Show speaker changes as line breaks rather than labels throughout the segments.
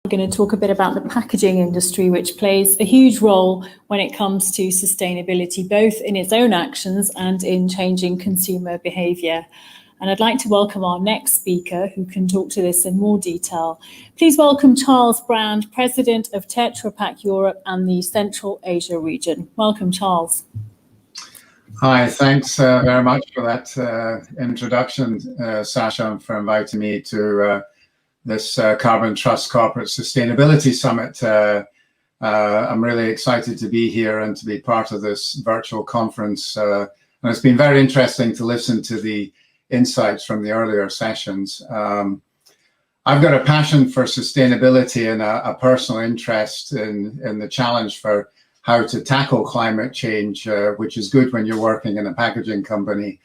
We're going to talk a bit about the packaging industry, which plays a huge role when it comes to sustainability, both in its own actions and in changing consumer behaviour. And I'd like to welcome our next speaker who can talk to this in more detail. Please welcome Charles Brand, President of Tetra Pak Europe and the Central Asia region. Welcome, Charles.
Hi, thanks very much for that introduction, Sasha, and for inviting me to this Carbon Trust Corporate Sustainability Summit. I'm really excited to be here and to be part of this virtual conference. And it's been very interesting to listen to the insights from the earlier sessions. I've got a passion for sustainability and a personal interest in the challenge for how to tackle climate change, which is good when you're working in a packaging company.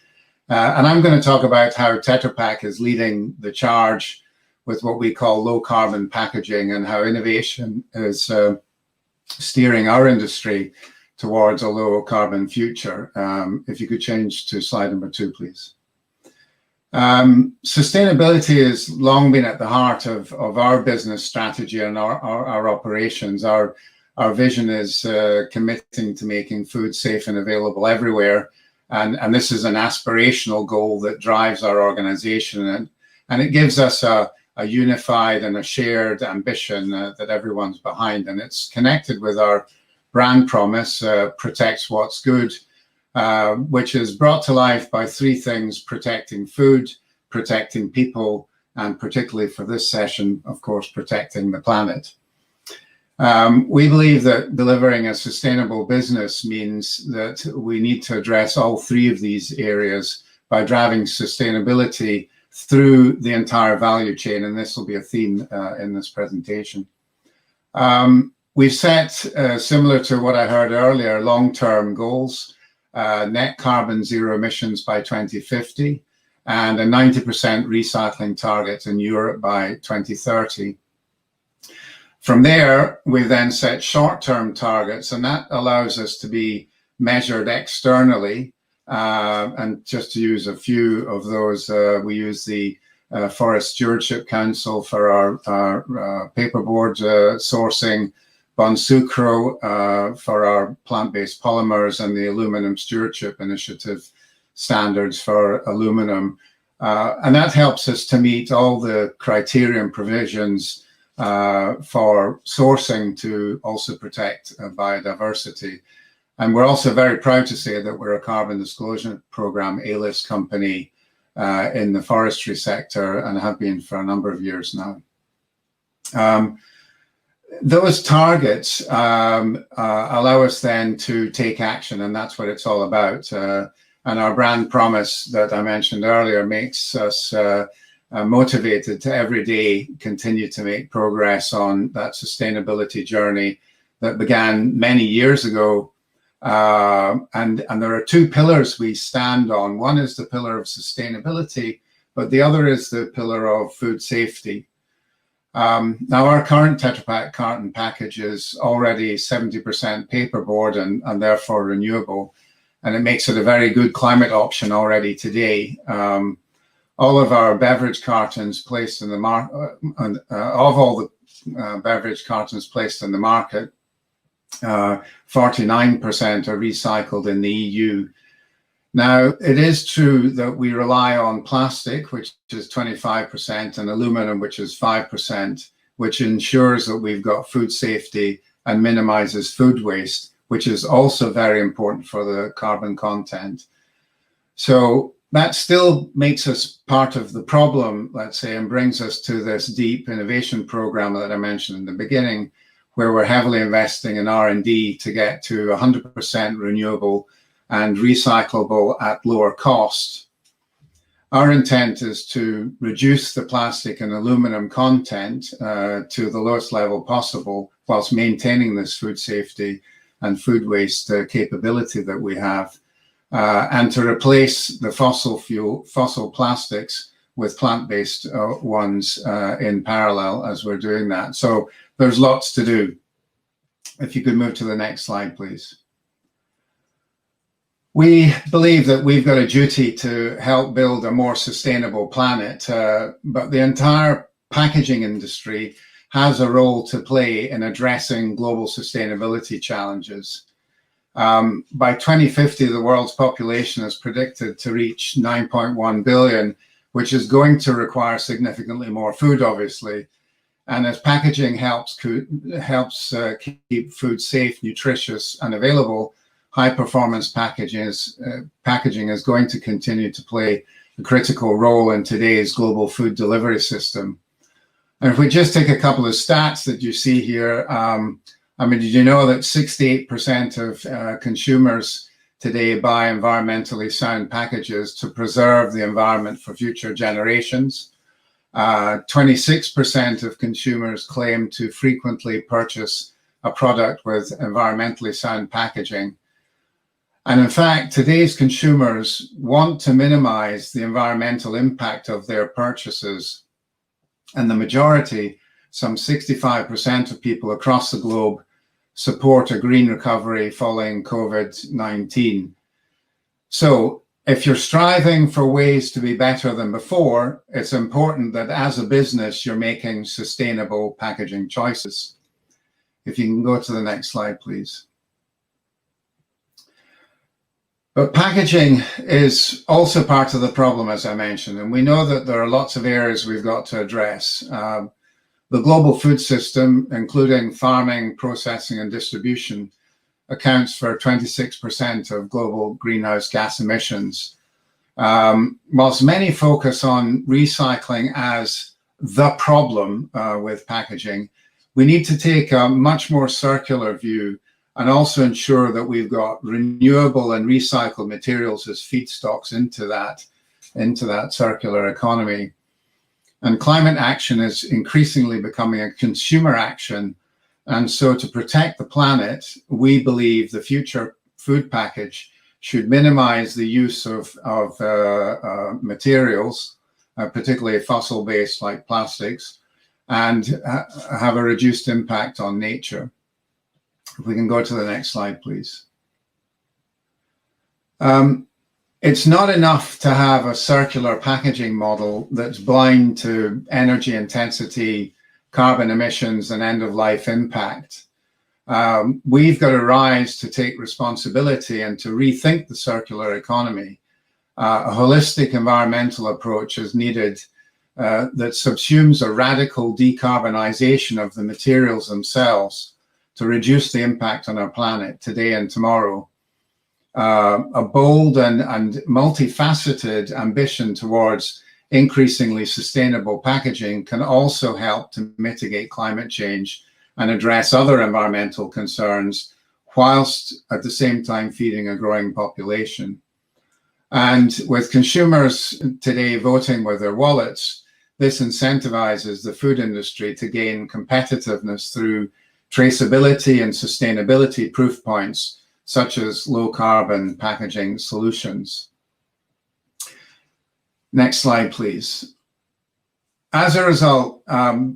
And I'm going to talk about how Tetra Pak is leading the charge with what we call low carbon packaging and how innovation is steering our industry towards a low carbon future. If you could change to slide number 2, please. Sustainability has long been at the heart of our business strategy and our operations. Our vision is committing to making food safe and available everywhere. And this is an aspirational goal that drives our organization. And it gives us a unified and a shared ambition that everyone's behind. And it's connected with our brand promise, protects what's good, which is brought to life by 3 things: protecting food, protecting people, and particularly for this session, of course, protecting the planet. We believe that delivering a sustainable business means that we need to address all 3 of these areas by driving sustainability through the entire value chain, and this will be a theme in this presentation. We've set, similar to what I heard earlier, long-term goals, net carbon zero emissions by 2050, and a 90% recycling target in Europe by 2030. From there, we then set short-term targets, and that allows us to be measured externally. And just to use a few of those, we use the Forest Stewardship Council for our paperboard sourcing, Bonsucro for our plant-based polymers, and the Aluminum Stewardship Initiative standards for aluminum. And that helps us to meet all the criteria and provisions for sourcing to also protect biodiversity. And we're also very proud to say that we're a Carbon Disclosure Programme A-list company in the forestry sector and have been for a number of years now. Those targets allow us then to take action, and that's what it's all about. And our brand promise that I mentioned earlier makes us motivated to every day continue to make progress on that sustainability journey that began many years ago. And there are 2 pillars we stand on. One is the pillar of sustainability, but the other is the pillar of food safety. Now, our current Tetra Pak carton package is already 70% paperboard and therefore renewable, and it makes it a very good climate option already today. All of our beverage cartons placed in the market, of all the beverage cartons placed in the market, 49% are recycled in the EU. Now, it is true that we rely on plastic, which is 25%, and aluminum, which is 5%, which ensures that we've got food safety and minimizes food waste, which is also very important for the carbon content. So that still makes us part of the problem, let's say, and brings us to this deep innovation program that I mentioned in the beginning, where we're heavily investing in R&D to get to 100% renewable and recyclable at lower cost. Our intent is to reduce the plastic and aluminum content to the lowest level possible, whilst maintaining this food safety and food waste capability that we have, and to replace the fossil plastics with plant-based ones in parallel as we're doing that. So there's lots to do. If you could move to the next slide, please. We believe that we've got a duty to help build a more sustainable planet, but the entire packaging industry has a role to play in addressing global sustainability challenges. By 2050, the world's population is predicted to reach 9.1 billion, which is going to require significantly more food, obviously. And as packaging helps keep food safe, nutritious, and available, high-performance packaging is going to continue to play a critical role in today's global food delivery system. And if we just take a couple of stats that you see here, I mean, did you know that 68% of consumers today buy environmentally sound packages to preserve the environment for future generations? 26% of consumers claim to frequently purchase a product with environmentally sound packaging. And in fact, today's consumers want to minimize the environmental impact of their purchases. And the majority, some 65% of people across the globe, support a green recovery following COVID-19. So if you're striving for ways to be better than before, it's important that as a business, you're making sustainable packaging choices. If you can go to the next slide, please. But packaging is also part of the problem, as I mentioned, and we know that there are lots of areas we've got to address. The global food system, including farming, processing, and distribution, accounts for 26% of global greenhouse gas emissions. Whilst many focus on recycling as the problem with packaging, we need to take a much more circular view and also ensure that we've got renewable and recycled materials as feedstocks into that circular economy. And climate action is increasingly becoming a consumer action. And so to protect the planet, we believe the future food package should minimize the use of materials, particularly fossil-based like plastics, and have a reduced impact on nature. If we can go to the next slide, please. It's not enough to have a circular packaging model that's blind to energy intensity, carbon emissions, and end-of-life impact. We've got to rise to take responsibility and to rethink the circular economy. A holistic environmental approach is needed that subsumes a radical decarbonization of the materials themselves to reduce the impact on our planet today and tomorrow. A bold and multifaceted ambition towards increasingly sustainable packaging can also help to mitigate climate change and address other environmental concerns, whilst at the same time feeding a growing population. And with consumers today voting with their wallets, this incentivizes the food industry to gain competitiveness through traceability and sustainability proof points, such as low carbon packaging solutions. Next slide, please. As a result,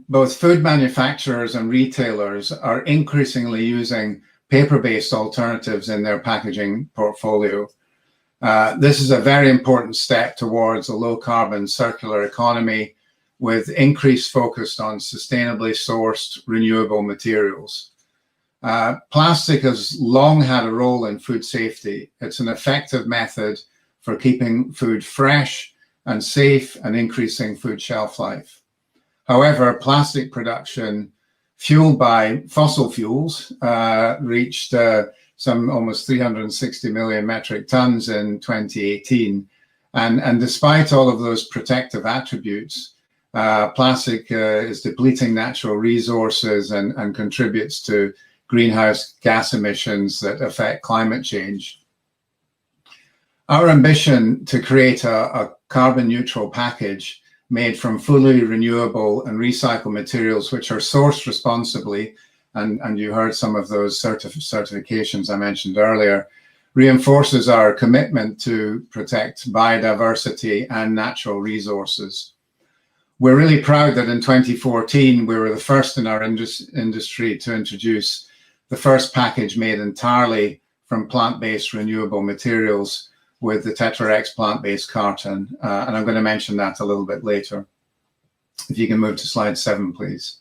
both food manufacturers and retailers are increasingly using paper-based alternatives in their packaging portfolio. This is a very important step towards a low carbon circular economy with increased focus on sustainably sourced renewable materials. Plastic has long had a role in food safety. It's an effective method for keeping food fresh and safe and increasing food shelf life. However, plastic production fueled by fossil fuels reached some almost 360 million metric tons in 2018. And despite all of those protective attributes, plastic is depleting natural resources and contributes to greenhouse gas emissions that affect climate change. Our ambition to create a carbon neutral package made from fully renewable and recycled materials which are sourced responsibly, and you heard some of those certifications I mentioned earlier, reinforces our commitment to protect biodiversity and natural resources. We're really proud that in 2014, we were the first in our industry to introduce the first package made entirely from plant-based renewable materials with the Tetra X plant-based carton. And I'm going to mention that a little bit later. If you can move to slide 7, please.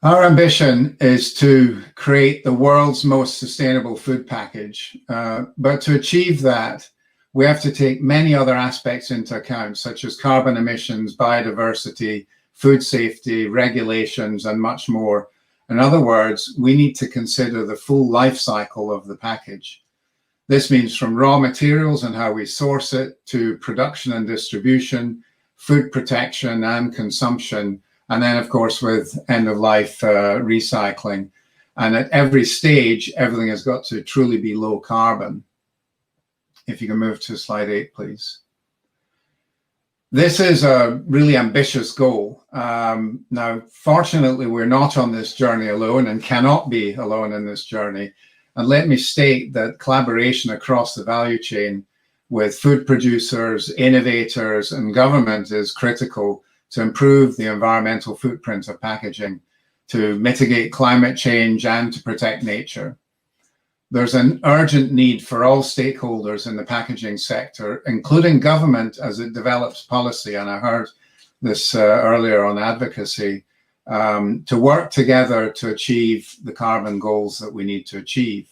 Our ambition is to create the world's most sustainable food package, but to achieve that, we have to take many other aspects into account, such as carbon emissions, biodiversity, food safety, regulations, and much more. In other words, we need to consider the full life cycle of the package. This means from raw materials and how we source it to production and distribution, food protection and consumption, and then, of course, with end-of-life recycling. And at every stage, everything has got to truly be low carbon. If you can move to slide 8, please. This is a really ambitious goal. Now, fortunately, we're not on this journey alone and cannot be alone in this journey. And let me state that collaboration across the value chain with food producers, innovators, and government is critical to improve the environmental footprint of packaging, to mitigate climate change, and to protect nature. There's an urgent need for all stakeholders in the packaging sector, including government as it develops policy, and I heard this earlier on advocacy, to work together to achieve the carbon goals that we need to achieve.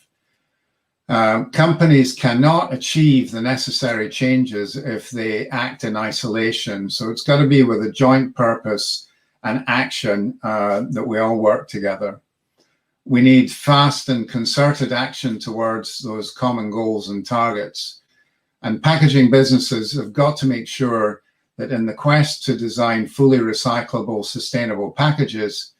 Companies cannot achieve the necessary changes if they act in isolation. So it's got to be with a joint purpose and action that we all work together. We need fast and concerted action towards those common goals and targets. And packaging businesses have got to make sure that in the quest to design fully recyclable, sustainable packages,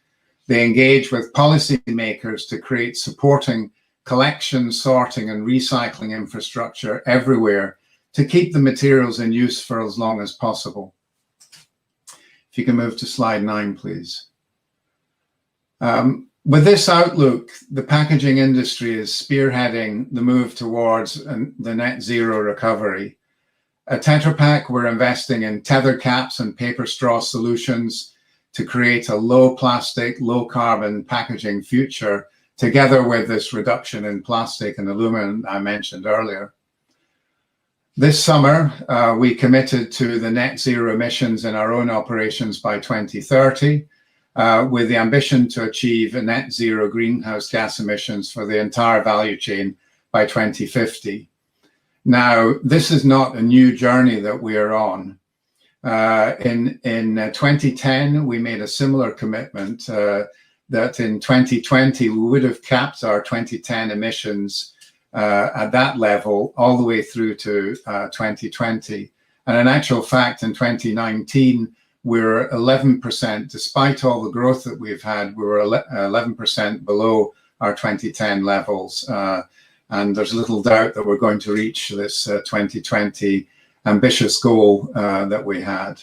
they engage with policymakers to create supporting collection, sorting, and recycling infrastructure everywhere to keep the materials in use for as long as possible. If you can move to slide 9, please. With this outlook, the packaging industry is spearheading the move towards the net zero recovery. At Tetra Pak, we're investing in tethered caps and paper straw solutions to create a low plastic, low carbon packaging future, together with this reduction in plastic and aluminum I mentioned earlier. This summer, we committed to the net zero emissions in our own operations by 2030, with the ambition to achieve a net zero greenhouse gas emissions for the entire value chain by 2050. Now, this is not a new journey that we are on. In 2010, we made a similar commitment that in 2020, we would have capped our 2010 emissions at that level all the way through to 2020. And in actual fact, in 2019, we're 11%, despite all the growth that we've had, we were 11% below our 2010 levels. And there's little doubt that we're going to reach this 2020 ambitious goal that we had.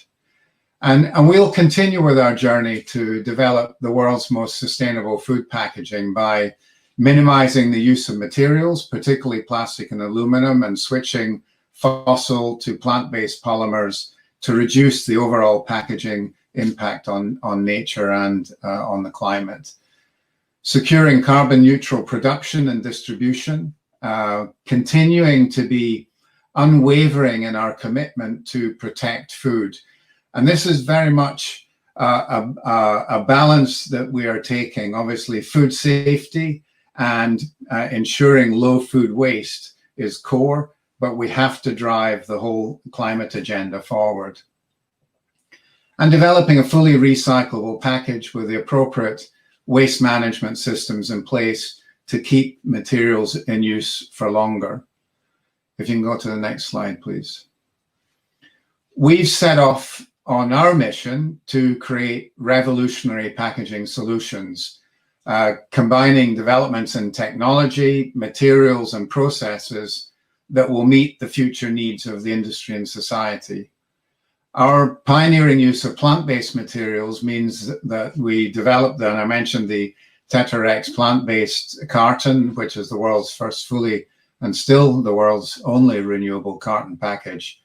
And we'll continue with our journey to develop the world's most sustainable food packaging by minimizing the use of materials, particularly plastic and aluminum, and switching fossil to plant-based polymers to reduce the overall packaging impact on nature and on the climate. Securing carbon neutral production and distribution, continuing to be unwavering in our commitment to protect food. And this is very much a balance that we are taking. Obviously, food safety and ensuring low food waste is core, but we have to drive the whole climate agenda forward. And developing a fully recyclable package with the appropriate waste management systems in place to keep materials in use for longer. If you can go to the next slide, please. We've set off on our mission to create revolutionary packaging solutions, combining developments in technology, materials, and processes that will meet the future needs of the industry and society. Our pioneering use of plant-based materials means that we developed, and I mentioned the Tetra X plant-based carton, which is the world's first fully and still the world's only renewable carton package.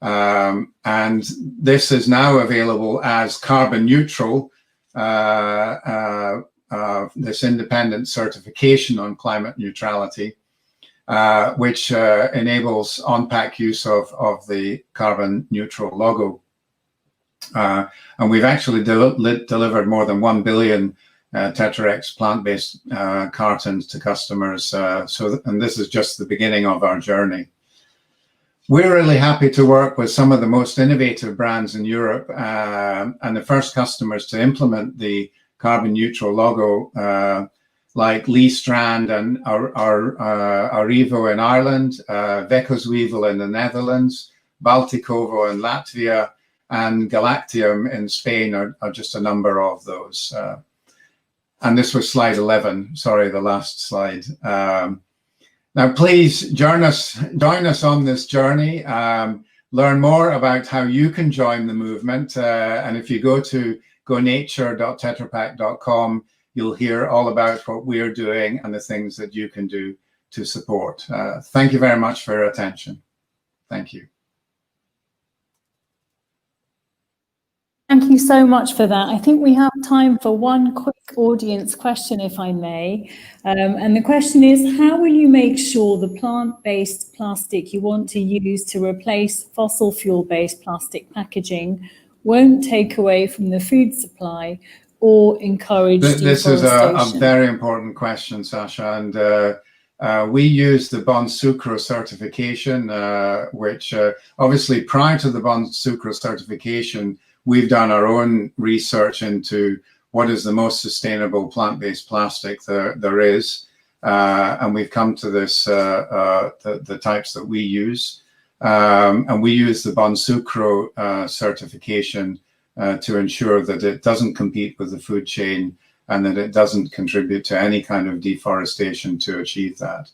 And this is now available as carbon neutral, this independent certification on climate neutrality, which enables on-pack use of the carbon neutral logo. And we've actually delivered more than 1 billion Tetra X plant-based cartons to customers. And this is just the beginning of our journey. We're really happy to work with some of the most innovative brands in Europe, and the first customers to implement the carbon neutral logo, like Lee Strand and Arrivo in Ireland, Vecoswevel in the Netherlands, Baltikovo in Latvia, and Galactium in Spain are just a number of those. And this was slide 11, sorry, the last slide. Now, please join us on this journey. Learn more about how you can join the movement. And if you go to gonature.tetrapak.com, you'll hear all about what we're doing and the things that you can do to support. Thank you very much for your attention. Thank you.
Thank you so much for that. I think we have time for one quick audience question, if I may. And the question is, how will you make sure the plant-based plastic you want to use to replace fossil fuel-based plastic packaging won't take away from the food supply or encourage deforestation?
This is a very important question, Sasha. And we use the Bon Sucro certification, which obviously prior to the Bon Sucro certification, we've done our own research into what is the most sustainable plant-based plastic there is. And we've come to this, the types that we use. And we use the Bon Sucro certification to ensure that it doesn't compete with the food chain and that it doesn't contribute to any kind of deforestation to achieve that.